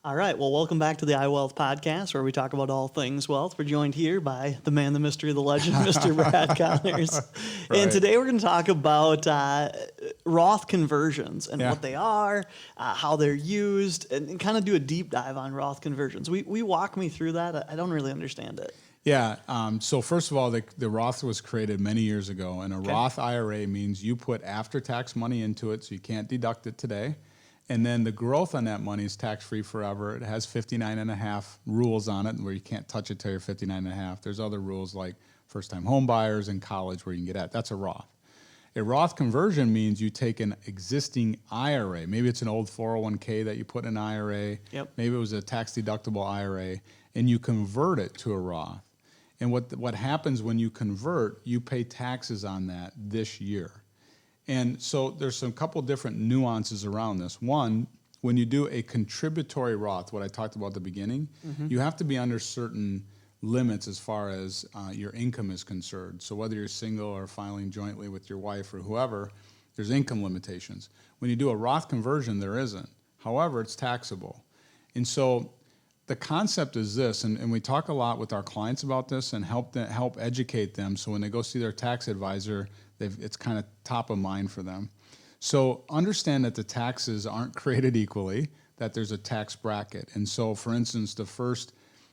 All right. Well, welcome back to the iWealth podcast, where we talk about all things wealth. We're joined here by the man, the mystery, the legend, Mr. Brad Connors. Right. And today we're going to talk about Roth conversions and Yeah. what they are, how they're used, and kind of do a deep dive on Roth conversions. We walk me through that. I don't really understand it. Yeah. So first of all, the Roth was created many years ago, and a Roth IRA means you put after-tax money into it, so you can't deduct it today. And then the growth on that money is tax-free forever. It has 59 and a half rules on it, where you can't touch it till you're 59 and a half. There's other rules like first-time home buyers and college where you can get at. That's a Roth. A Roth conversion means you take an existing IRA. Maybe it's an old 401k that you put in an IRA. Yep. Maybe it was a tax-deductible IRA, and you convert it to a Roth. And what happens when you convert, you pay taxes on that this year. And so there's some couple different nuances around this. One, when you do a contributory Roth, what I talked about at the beginning, you have to be under certain limits as far as your income is concerned. So whether you're single or filing jointly with your wife or whoever, there's income limitations. When you do a Roth conversion, there isn't. However, it's taxable. And so the concept is this, and we talk a lot with our clients about this and help educate them, so when they go see their tax advisor, it's kind of top of mind for them. So understand that the taxes aren't created equally, that there's a tax bracket. And so, for instance, the first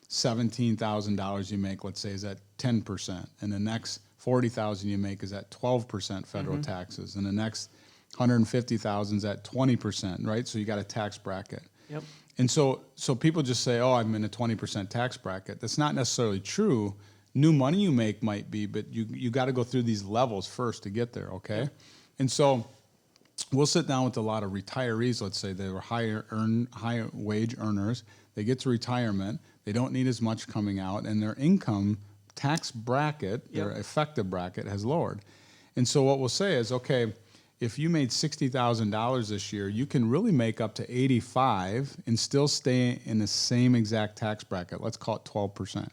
$17,000 you make, let's say, is at 10%, and the next $40,000 you make is at 12% federal taxes, and the next $150,000 is at 20%, right? So you got a tax bracket. Yep. And so people just say, oh, I'm in a 20% tax bracket. That's not necessarily true. New money you make might be, but you got to go through these levels first to get there, okay? Yep. And so we'll sit down with a lot of retirees, let's say they were higher wage earners. They get to retirement. They don't need as much coming out, and their income tax bracket, their effective bracket, has lowered. And so what we'll say is, okay, if you made $60,000 this year, you can really make up to 85 and still stay in the same exact tax bracket. Let's call it 12%.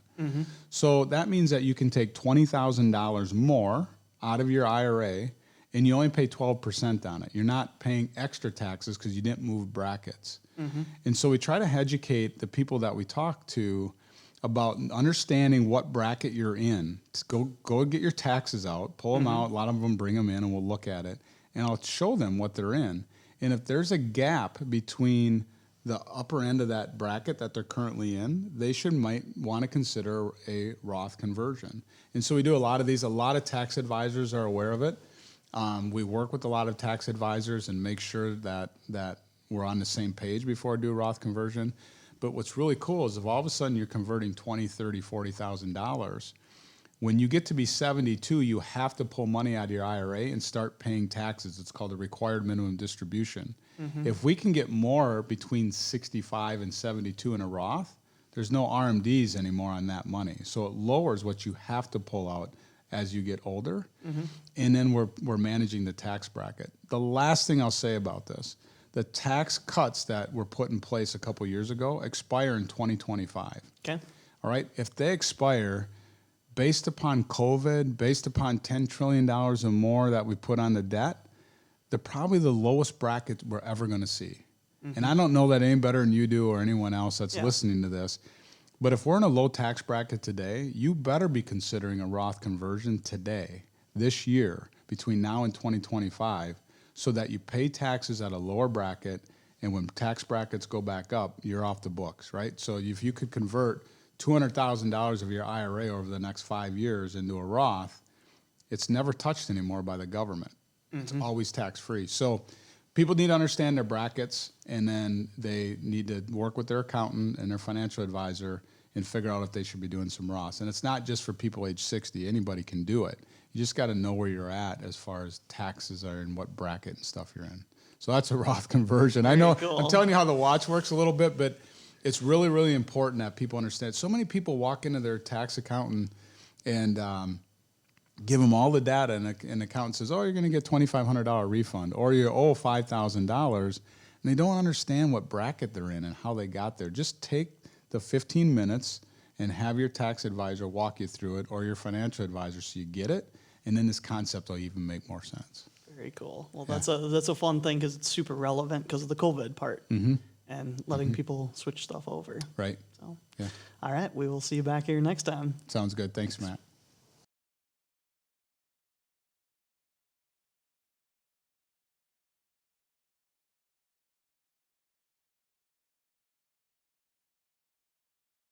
So that means that you can take $20,000 more out of your IRA, and you only pay 12% on it. You're not paying extra taxes because you didn't move brackets. And so we try to educate the people that we talk to about understanding what bracket you're in. Just go get your taxes out, pull them out. A lot of them bring them in, and we'll look at it. And I'll show them what they're in. And if there's a gap between the upper end of that bracket that they're currently in, they might want to consider a Roth conversion. And so we do a lot of these. A lot of tax advisors are aware of it. We work with a lot of tax advisors and make sure that we're on the same page before I do a Roth conversion. But what's really cool is if all of a sudden you're converting $20,000, $30,000, $40,000, when you get to be 72, you have to pull money out of your IRA and start paying taxes. It's called a required minimum distribution. If we can get more between 65 and 72 in a Roth, there's no RMDs anymore on that money. So it lowers what you have to pull out as you get older. And then we're managing the tax bracket. The last thing I'll say about this, the tax cuts that were put in place a couple years ago expire in 2025. Okay. All right? If they expire, based upon COVID, based upon $10 trillion or more that we put on the debt, they're probably the lowest bracket we're ever going to see. And I don't know that any better than you do or anyone else that's listening to this. But if we're in a low tax bracket today, you better be considering a Roth conversion today, this year, between now and 2025, so that you pay taxes at a lower bracket, and when tax brackets go back up, you're off the books, right? So if you could convert $200,000 of your IRA over the next 5 years into a Roth, it's never touched anymore by the government. It's always tax-free. So people need to understand their brackets, and then they need to work with their accountant and their financial advisor and figure out if they should be doing some Roths. And it's not just for people age 60. Anybody can do it. You just got to know where you're at as far as taxes are and what bracket and stuff you're in. So that's a Roth conversion. I know cool. I'm telling you how the watch works a little bit, but it's really, really important that people understand. So many people walk into their tax accountant and give them all the data, and the accountant says, oh, you're going to get $2,500 refund, or you owe $5,000, and they don't understand what bracket they're in and how they got there. Just take the 15 minutes and have your tax advisor walk you through it, or your financial advisor, so you get it, and then this concept will even make more sense. Very cool. Well, that's a fun thing because it's super relevant because of the COVID part. And and letting people switch stuff over. Right. So, Yeah. all right, we will see you back here next time. Sounds good. Thanks, Matt.